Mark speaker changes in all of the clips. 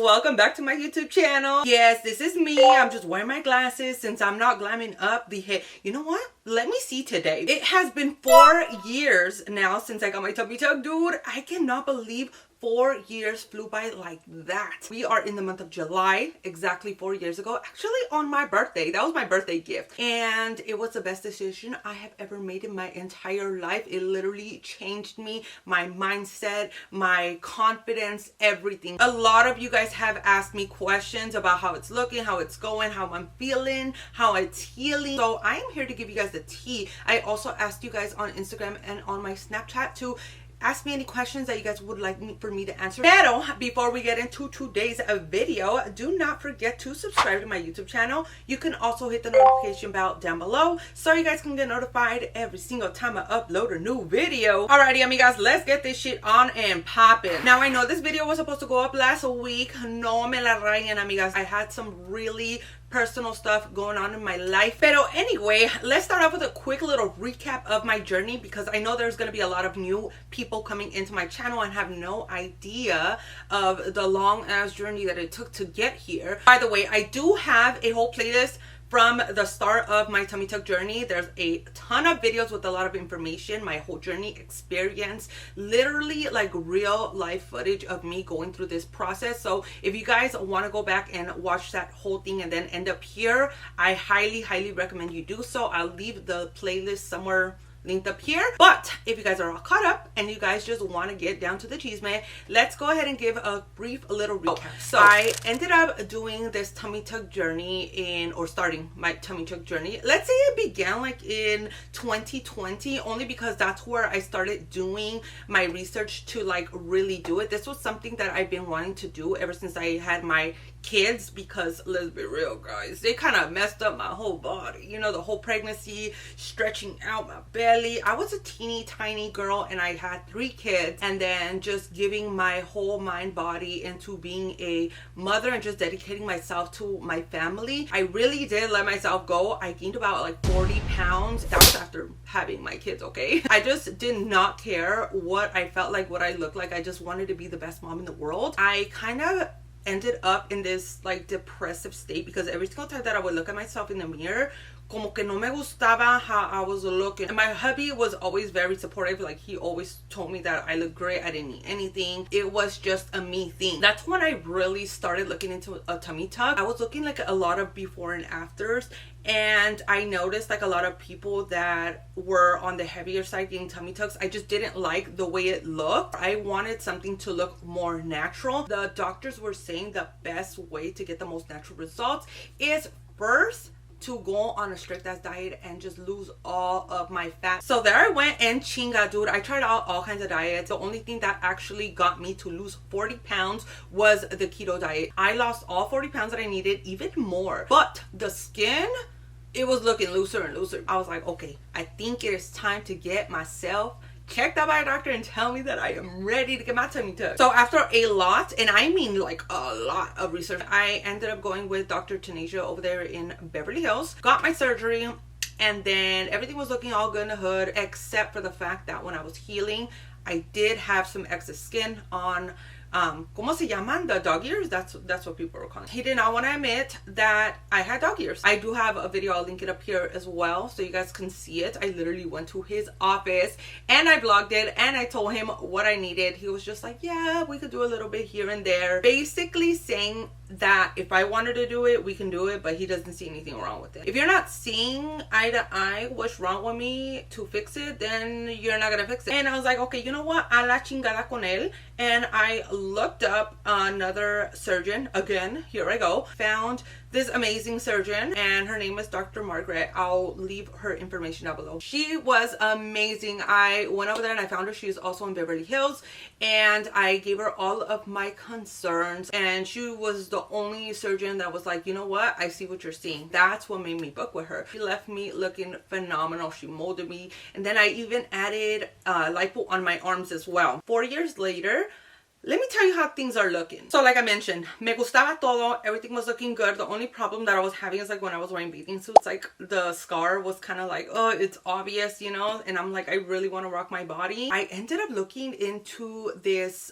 Speaker 1: welcome back to my YouTube channel. Yes, this is me. I'm just wearing my glasses since I'm not glamming up the hair. You know what? Let me see today. It has been 4 years now since I got my tummy tuck, dude. I cannot believe 4 years flew by like that. We are in the month of July, exactly 4 years ago, actually on my birthday. That was my birthday gift. And it was the best decision I have ever made in my entire life. It literally changed me, my mindset, my confidence, everything. A lot of you guys have asked me questions about how it's looking, how it's going, how I'm feeling, how it's healing. So I am here to give you guys the tea. I also asked you guys on Instagram and on my Snapchat to ask me any questions that you guys would like for me to answer. Pero before we get into today's video, do not forget to subscribe to my YouTube channel. You can also hit the notification bell down below so you guys can get notified every single time I upload a new video. Alrighty, amigas, let's get this shit on and poppin'. Now, I know this video was supposed to go up last week. No me la rayen, amigas. I had some really personal stuff going on in my life. Pero anyway, let's start off with a quick little recap of my journey, because I know there's going to be a lot of new people coming into my channel and have no idea of the long ass journey that it took to get here. By the way, I do have a whole playlist from the start of my tummy tuck journey. There's a ton of videos with a lot of information, my whole journey experience, literally like real life footage of me going through this process. So if you guys want to go back and watch that whole thing and then end up here, I highly recommend you do so. I'll leave the playlist somewhere linked up here. But if you guys are all caught up and you guys just want to get down to the chisme, let's go ahead and give a brief little recap. So I ended up doing this tummy tuck journey starting my tummy tuck journey. Let's say it began like in 2020, only because that's where I started doing my research to like really do it. This was something that I've been wanting to do ever since I had my kids, because let's be real, guys, they kind of messed up my whole body. You know, the whole pregnancy, stretching out my belly. I was a teeny tiny girl and I had 3 kids, and then just giving my whole mind body into being a mother and just dedicating myself to my family. I really did let myself go. I gained about like 40 pounds. That was after having my kids, okay? I just did not care what I felt like, what I looked like. I just wanted to be the best mom in the world. I kind of ended up in this like depressive state, because every single time that I would look at myself in the mirror, como que no me gustaba how I was looking. And my hubby was always very supportive. Like, he always told me that I look great, I didn't need anything. It was just a me thing. That's when I really started looking into a tummy tuck. I was looking like a lot of before and afters, and I noticed like a lot of people that were on the heavier side getting tummy tucks. I just didn't like the way it looked. I wanted something to look more natural. The doctors were saying the best way to get the most natural results is first to go on a strict ass diet and just lose all of my fat. So there I went and chinga, dude. I tried out all kinds of diets. The only thing that actually got me to lose 40 pounds was the keto diet. I lost all 40 pounds that I needed, even more. But the skin, it was looking looser and looser. I was like, okay, I think it is time to get myself checked out by a doctor and tell me that I am ready to get my tummy tucked. So after a lot, and I mean like a lot of research, I ended up going with Dr. Taneja over there in Beverly Hills, got my surgery, and then everything was looking all good in the hood, except for the fact that when I was healing, I did have some excess skin on ¿cómo se llaman? The dog ears? That's what people were calling it. He did not want to admit that I had dog ears. I do have a video, I'll link it up here as well so you guys can see it. I literally went to his office and I vlogged it and I told him what I needed. He was just like, yeah, we could do a little bit here and there, basically saying that if I wanted to do it, we can do it, but he doesn't see anything wrong with it. If you're not seeing eye to eye what's wrong with me to fix it, then you're not gonna fix it. And I was like, okay, you know what, a la chingada con él. And I looked up another surgeon. Again, here I go, found this amazing surgeon, and her name is Dr. Margierite. I'll leave her information down below. She was amazing. I went over there and I found her. She's also in Beverly Hills, and I gave her all of my concerns, and she was the only surgeon that was like, you know what, I see what you're seeing. That's what made me book with her. She left me looking phenomenal. She molded me, and then I even added lipo on my arms as well. 4 years later, let me tell you how things are looking. So like I mentioned, me gustaba todo. Everything was looking good. The only problem that I was having is like when I was wearing bathing suits, like the scar was kind of like, oh, it's obvious, you know? And I'm like, I really want to rock my body. I ended up looking into this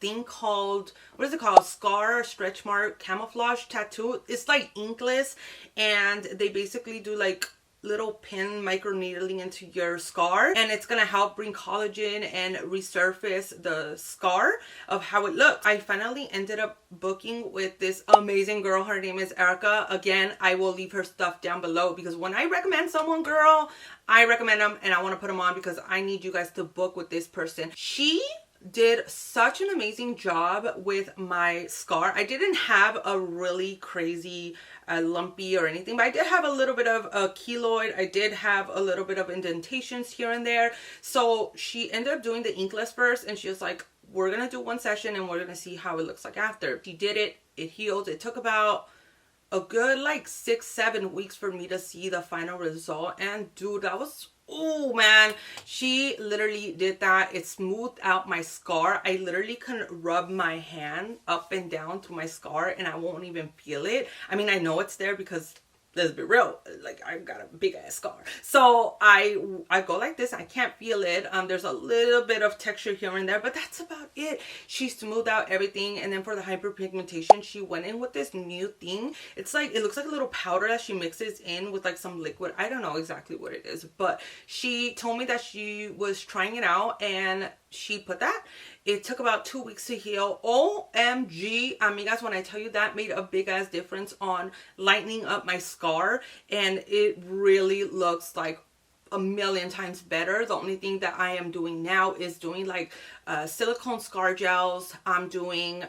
Speaker 1: thing called, what is it called? Scar Stretch Mark Camouflage Tattoo. It's like inkless, and they basically do like little pin micro needling into your scar, and it's gonna help bring collagen and resurface the scar of how it looks. I finally ended up booking with this amazing girl. Her name is Erica. Again, I will leave her stuff down below, because when I recommend someone, girl, I recommend them and I want to put them on because I need you guys to book with this person. She did such an amazing job with my scar. I didn't have a really crazy lumpy or anything, but I did have a little bit of a keloid. I did have a little bit of indentations here and there. So she ended up doing the inkless first, and she was like, we're gonna do one session and we're gonna see how it looks like after. She did it, it healed. It took about a good like 6-7 weeks for me to see the final result, and dude, that was, oh man, she literally did that. It smoothed out my scar. I literally can rub my hand up and down through my scar and I won't even feel it. I mean, I know it's there because, let's be real, like I've got a big ass scar. So I go like this, I can't feel it. There's a little bit of texture here and there, but that's about it. She smoothed out everything. And then for the hyperpigmentation, she went in with this new thing. It's like, it looks like a little powder that she mixes in with like some liquid. I don't know exactly what it is, but she told me that she was trying it out and she put that. It took about 2 weeks to heal. OMG, amigas, when I tell you that made a big ass difference on lightening up my scar, and it really looks like a million times better. The only thing that I am doing now is doing like silicone scar gels. I'm doing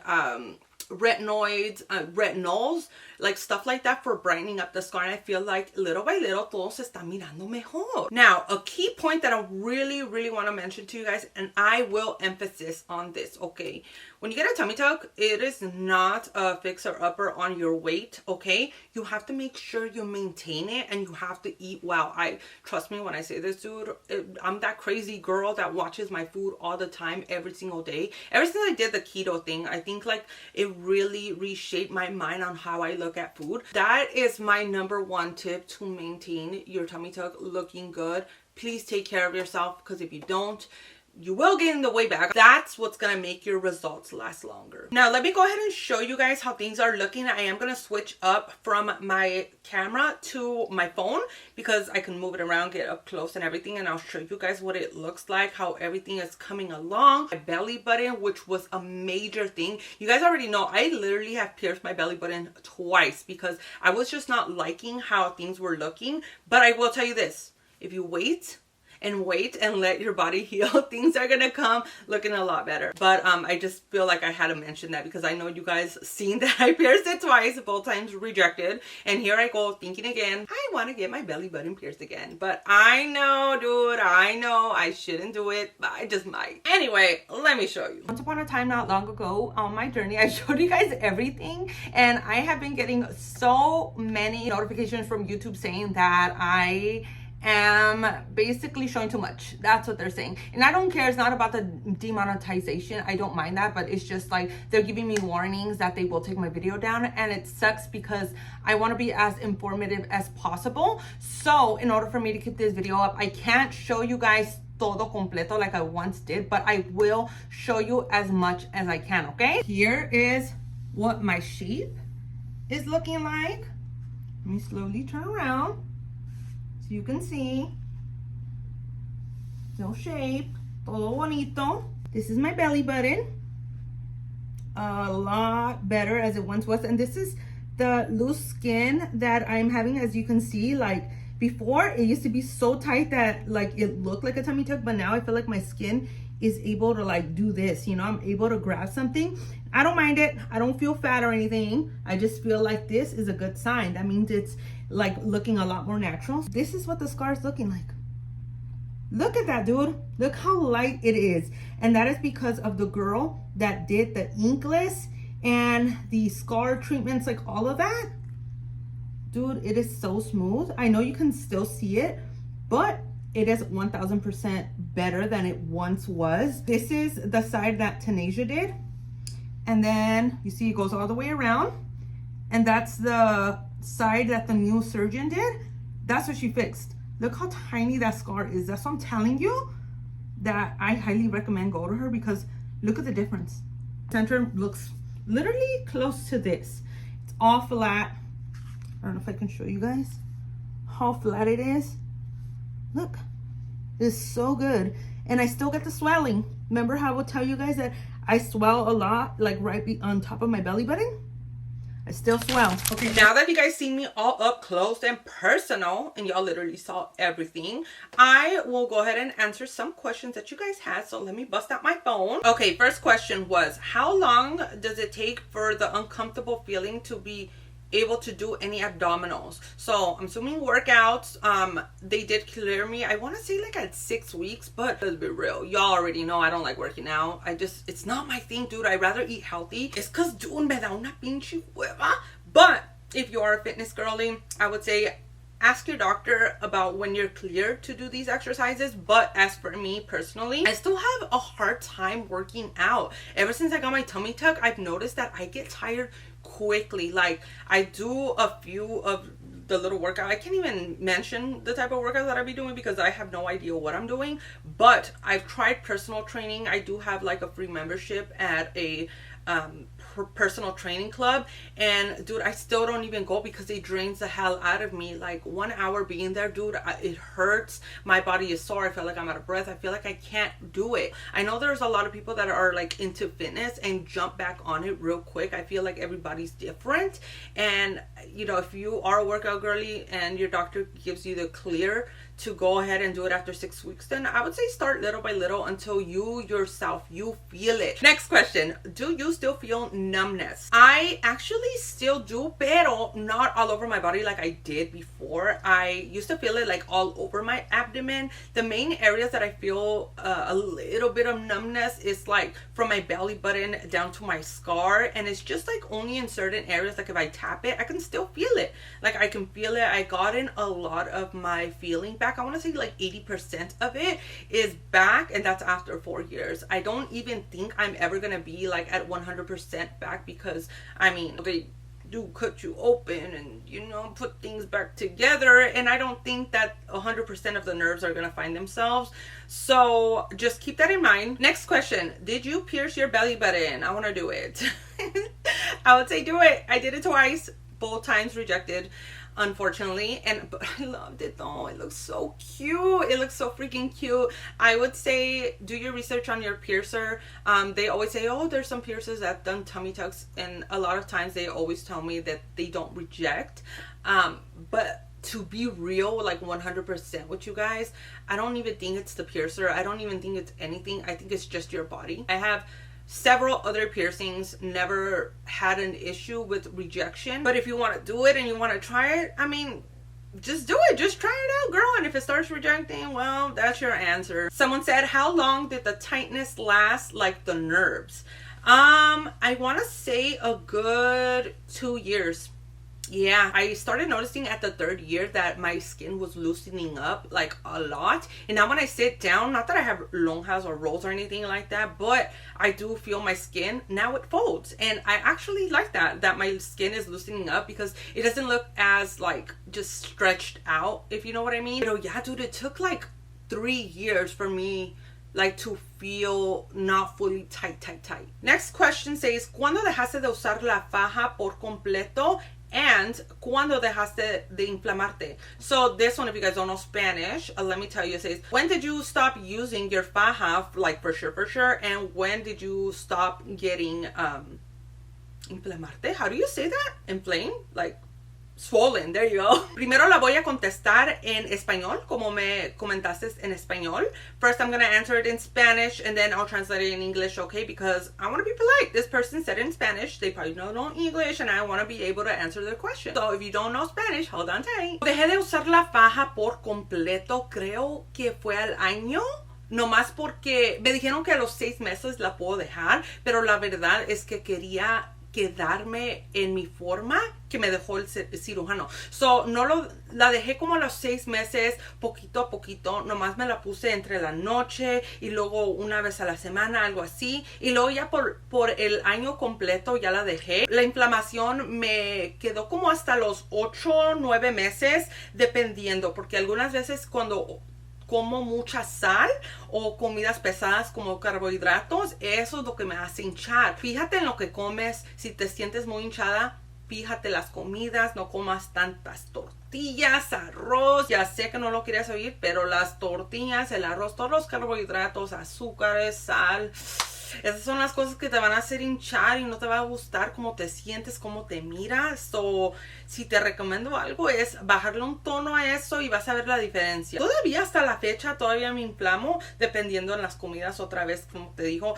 Speaker 1: retinols, like stuff like that for brightening up the scar, and I feel like little by little todo se está mirando mejor. Now, a key point that I really want to mention to you guys, and I will emphasize on this, okay? When you get a tummy tuck, it is not a fixer upper on your weight, okay? You have to make sure you maintain it, and you have to eat well. Trust me when I say this, dude, I'm that crazy girl that watches my food all the time, every single day. Ever since I did the keto thing, I think like it really reshaped my mind on how I look at food. That is my number one tip to maintain your tummy tuck looking good. Please take care of yourself, because if you don't, you will gain the weight back. That's what's gonna make your results last longer. Now, let me go ahead and show you guys how things are looking. I am gonna switch up from my camera to my phone because I can move it around, get up close and everything, and I'll show you guys what it looks like, how everything is coming along. My belly button, which was a major thing. You guys already know I literally have pierced my belly button twice because I was just not liking how things were looking. But I will tell you this, if you wait and let your body heal, things are gonna come looking a lot better. But I just feel like I had to mention that because I know you guys seen that I pierced it twice, both times rejected, and here I go thinking again, I want to get my belly button pierced again. But I know, dude, I know I shouldn't do it, but I just might. Anyway, let me show you. Once upon a time, not long ago on my journey, I showed you guys everything, and I have been getting so many notifications from YouTube saying that I am basically showing too much. That's what they're saying, and I don't care. It's not about the demonetization. I don't mind that, but it's just like they're giving me warnings that they will take my video down, and it sucks because I want to be as informative as possible. So in order for me to keep this video up, I can't show you guys todo completo like I once did, but I will show you as much as I can. Okay, here is what my shape is looking like. Let me slowly turn around so you can see. No shape, todo bonito. This is my belly button. A lot better as it once was. And this is the loose skin that I'm having. As you can see, like before it used to be so tight that like it looked like a tummy tuck, but now I feel like my skin is able to like do this, you know, I'm able to grab something. I don't mind it. I don't feel fat or anything. I just feel like this is a good sign. That means it's like looking a lot more natural. This is what the scar is looking like. Look at that, dude. Look how light it is. And that is because of the girl that did the inkless and the scar treatments, like all of that. Dude, it is so smooth. I know you can still see it, but it is 1000% better than it once was. This is the side that Taneja did. And then you see it goes all the way around. And that's the side that the new surgeon did. That's what she fixed. Look how tiny that scar is. That's what I'm telling you, that I highly recommend go to her, because look at the difference. Center looks literally close to this. It's all flat. I don't know if I can show you guys how flat it is. Look, it's so good. And I still get the swelling. Remember how I would tell you guys that I swell a lot, like on top of my belly button? I still swell. Okay, now that you guys seen me all up close and personal, and y'all literally saw everything, I will go ahead and answer some questions that you guys had. So let me bust out my phone. Okay, first question was, how long does it take for the uncomfortable feeling to be able to do any abdominals? So I'm assuming workouts. They did clear me, I want to say like at 6 weeks, but let's be real, y'all already know I don't like working out. It's not my thing, dude. I'd rather eat healthy. It's cause dude, me da una pinche hueva. But if you are a fitness girly, I would say ask your doctor about when you're cleared to do these exercises. But as for me personally, I still have a hard time working out. Ever since I got my tummy tuck, I've noticed that I get tired quickly. Like, I do a few of the little workout. I can't even mention the type of workout that I'll be doing because I have no idea what I'm doing. But I've tried personal training. I do have like a free membership at a personal training club, and dude, I still don't even go because it drains the hell out of me. Like 1 hour being there, dude, it hurts. My body is sore. I feel like I'm out of breath. I feel like I can't do it. I know there's a lot of people that are like into fitness and jump back on it real quick. I feel like everybody's different, and you know, if you are a workout girly and your doctor gives you the clear to go ahead and do it after 6 weeks, then I would say start little by little until you yourself, you feel it. Next question, do you still feel numbness? I actually still do, pero not all over my body like I did before. I used to feel it like all over my abdomen. The main areas that I feel a little bit of numbness is like from my belly button down to my scar, and it's just like only in certain areas. Like if I tap it, I can still feel it. Like I can feel it. I gotten a lot of my feeling back. I want to say like 80% of it is back, and that's after 4 years. I don't even think I'm ever gonna be like at 100% back, because I mean, they do cut you open and, you know, put things back together, and I don't think that 100% of the nerves are gonna find themselves. So just keep that in mind. Next question, did you pierce your belly button? I want to do it. I would say do it. I did it twice, both times rejected, unfortunately, but I loved it though. It looks so cute. It looks so freaking cute. I would say do your research on your piercer. They always say, oh, there's some piercers that done tummy tucks, and a lot of times they always tell me that they don't reject. But to be real, like 100% with you guys, I don't even think it's the piercer. I don't even think it's anything. I think it's just your body. I have several other piercings, never had an issue with rejection. But if you want to do it and you want to try it, I mean, just do it. Just try it out, girl. And if it starts rejecting, well, that's your answer. Someone said, how long did the tightness last, like the nerves? I want to say a good 2 years. Yeah, I started noticing at the 3rd year that my skin was loosening up like a lot. And now when I sit down, not that I have lonjas or rolls or anything like that, but I do feel my skin, now it folds. And I actually like that my skin is loosening up, because it doesn't look as like just stretched out, if you know what I mean. But yeah, dude, it took like 3 years for me like to feel not fully tight. Next question says, ¿cuándo dejaste de usar la faja por completo? And ¿cuándo dejaste de inflamarte? So this one, if you guys don't know Spanish, let me tell you, it says, when did you stop using your faja, like for sure, and when did you stop getting inflamarte? How do you say that? Inflamed? Like swollen. There you go. Primero la voy a contestar en español, como me comentaste en español. First, I'm gonna answer it in Spanish, and then I'll translate it in English, okay? Because I want to be polite. This person said it in Spanish. They probably don't know English, and I want to be able to answer their question. So if you don't know Spanish, hold on tight. Dejé de usar la faja por completo, creo que fue al año. No más porque me dijeron que a los 6 meses la puedo dejar, pero la verdad es que quería quedarme en mi forma que me dejó el cirujano. So, la dejé como a los 6 meses, poquito a poquito. Nomás me la puse entre la noche y luego una vez a la semana, algo así. Y luego ya por el año completo ya la dejé. La inflamación me quedó como hasta los 8, 9 meses, dependiendo. Porque algunas veces cuando como mucha sal o comidas pesadas como carbohidratos, eso es lo que me hace hinchar. Fíjate en lo que comes. Si te sientes muy hinchada, fíjate las comidas, no comas tantas tortillas, arroz. Ya sé que no lo querías oír, pero las tortillas, el arroz, todos los carbohidratos, azúcares, sal, esas son las cosas que te van a hacer hinchar y no te va a gustar cómo te sientes, cómo te miras. So, si te recomiendo algo es bajarle un tono a eso y vas a ver la diferencia. Todavía hasta la fecha todavía me inflamo dependiendo en las comidas, otra vez como te digo.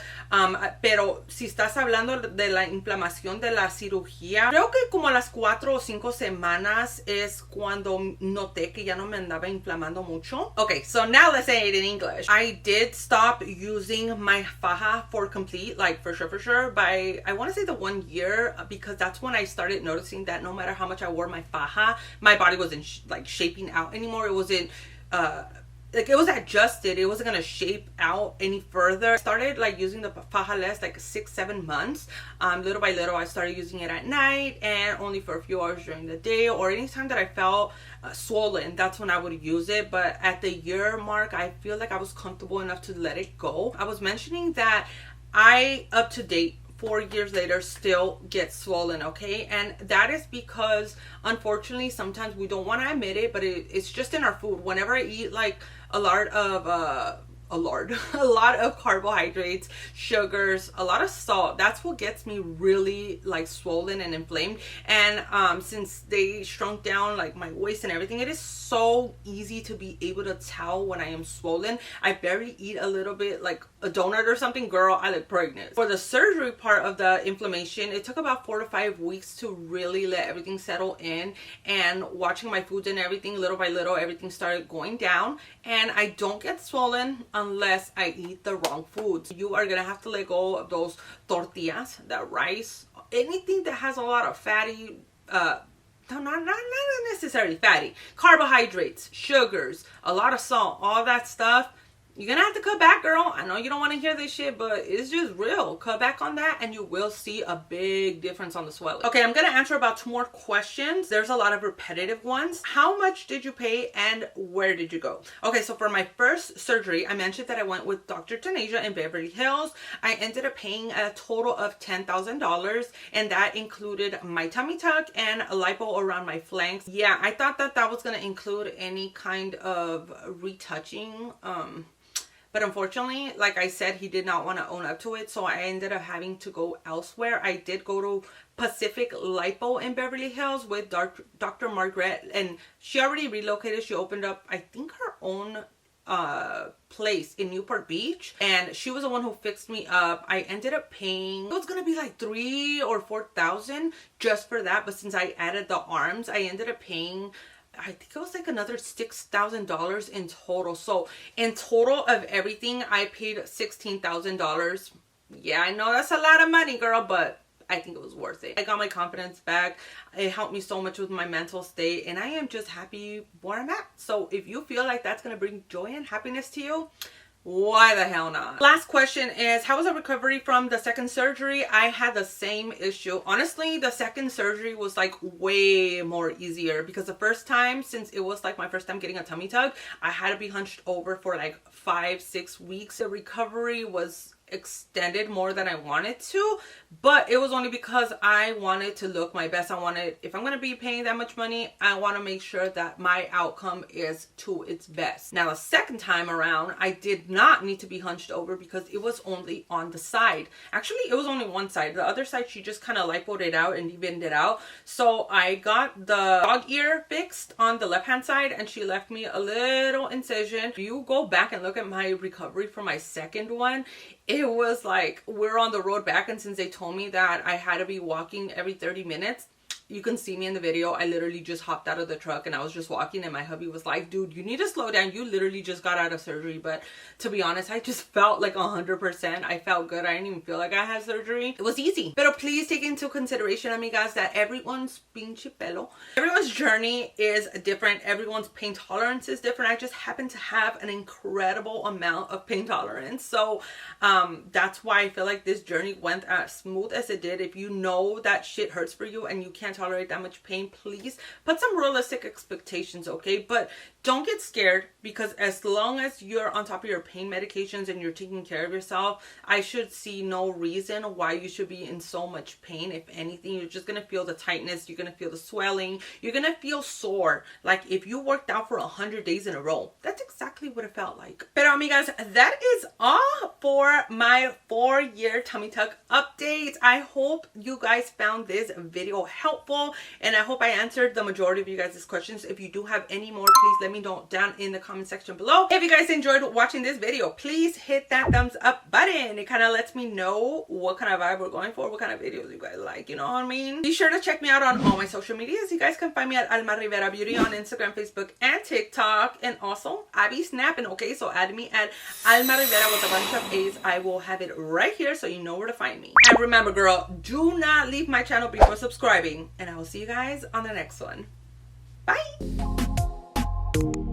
Speaker 1: Pero si estás hablando de la inflamación de la cirugía, creo que como a las 4 o 5 semanas es cuando noté que ya no me andaba inflamando mucho. Okay, so now let's say it in English. I did stop using my faja for complete, like for sure, by I want to say the 1 year, because that's when I started noticing that no matter how much I wore my faja, my body wasn't like shaping out anymore. It wasn't like it was adjusted. It wasn't gonna shape out any further. I started like using the faja less, like 6-7 months. Little by little I started using it at night and only for a few hours during the day, or anytime that I felt swollen, that's when I would use it. But at the year mark, I feel like I was comfortable enough to let it go. I was mentioning that I, up to date, 4 years later, still get swollen, okay? And that is because, unfortunately, sometimes we don't want to admit it, but it's just in our food. Whenever I eat like a lot of carbohydrates, sugars, a lot of salt, that's what gets me really like swollen and inflamed. And since they shrunk down like my waist and everything, it is so easy to be able to tell when I am swollen. I barely eat a little bit, like a donut or something, girl, I look pregnant. For the surgery part of the inflammation, it took about 4 to 5 weeks to really let everything settle in, and watching my foods and everything, little by little, everything started going down. And I don't get swollen unless I eat the wrong foods. You are gonna have to let go of those tortillas, that rice, anything that has a lot of fatty, not necessarily fatty, carbohydrates, sugars, a lot of salt, all that stuff. You're gonna have to cut back, girl. I know you don't want to hear this shit, but it's just real. Cut back on that and you will see a big difference on the swelling. Okay, I'm gonna answer about 2 more questions. There's a lot of repetitive ones. How much did you pay and where did you go? Okay, so for my first surgery, I mentioned that I went with Dr. Taneja in Beverly Hills. I ended up paying a total of $10,000, and that included my tummy tuck and a lipo around my flanks. Yeah, I thought that that was gonna include any kind of retouching, but unfortunately, like I said, he did not want to own up to it. So I ended up having to go elsewhere. I did go to Pacific Lipo in Beverly Hills with Dr. Margierite. And she already relocated. She opened up, I think, her own place in Newport Beach. And she was the one who fixed me up. I ended up paying, it was going to be like $3,000 or $4,000 just for that. But since I added the arms, I ended up paying, I think it was like another $6,000 in total. So in total of everything, I paid $16,000. Yeah, I know that's a lot of money, girl, but I think it was worth it. I got my confidence back. It helped me so much with my mental state, and I am just happy where I'm at. So if you feel like that's going to bring joy and happiness to you, why the hell not? Last question is, how was the recovery from the second surgery? I had the same issue. Honestly, the second surgery was like way more easier, because the first time, since it was like my first time getting a tummy tuck, I had to be hunched over for like 5-6 weeks. The recovery was extended more than I wanted to, but it was only because I wanted to look my best. I wanted, if I'm going to be paying that much money, I want to make sure that my outcome is to its best. Now, the second time around, I did not need to be hunched over because it was only on the side. Actually, it was only one side. The other side, she just kind of lipoed it out and evened it out. So I got the dog ear fixed on the left-hand side, and she left me a little incision. If you go back and look at my recovery for my second one, it was like we're on the road back, and since they told me that I had to be walking every 30 minutes, you can see me in the video. I literally just hopped out of the truck and I was just walking, and my hubby was like, dude, you need to slow down. You literally just got out of surgery. But to be honest, I just felt like 100%. I felt good. I didn't even feel like I had surgery. It was easy. But please take into consideration, amigas, that everyone's pinche pelo, everyone's journey is different. Everyone's pain tolerance is different. I just happen to have an incredible amount of pain tolerance. So that's why I feel like this journey went as smooth as it did. If you know that shit hurts for you and you can't tolerate that much pain, please put some realistic expectations, okay? But don't get scared, because as long as you're on top of your pain medications and you're taking care of yourself, I should see no reason why you should be in so much pain. If anything, you're just gonna feel the tightness, you're gonna feel the swelling, you're gonna feel sore. Like if you worked out for 100 days in a row, that's exactly what it felt like. But amigas, that is all for my 4-year tummy tuck update. I hope you guys found this video helpful, and I hope I answered the majority of you guys' questions. If you do have any more, please let me know down in the comment section below. If you guys enjoyed watching this video, please hit that thumbs up button. It kind of lets me know what kind of vibe we're going for, what kind of videos you guys like, you know what I mean? Be sure to check me out on all my social medias. You guys can find me at Alma Rivera Beauty on Instagram, Facebook, and TikTok. And also, I be snapping, okay? So add me at Alma Rivera with a bunch of A's. I will have it right here so you know where to find me. And remember, girl, do not leave my channel before subscribing. And I will see you guys on the next one. Bye!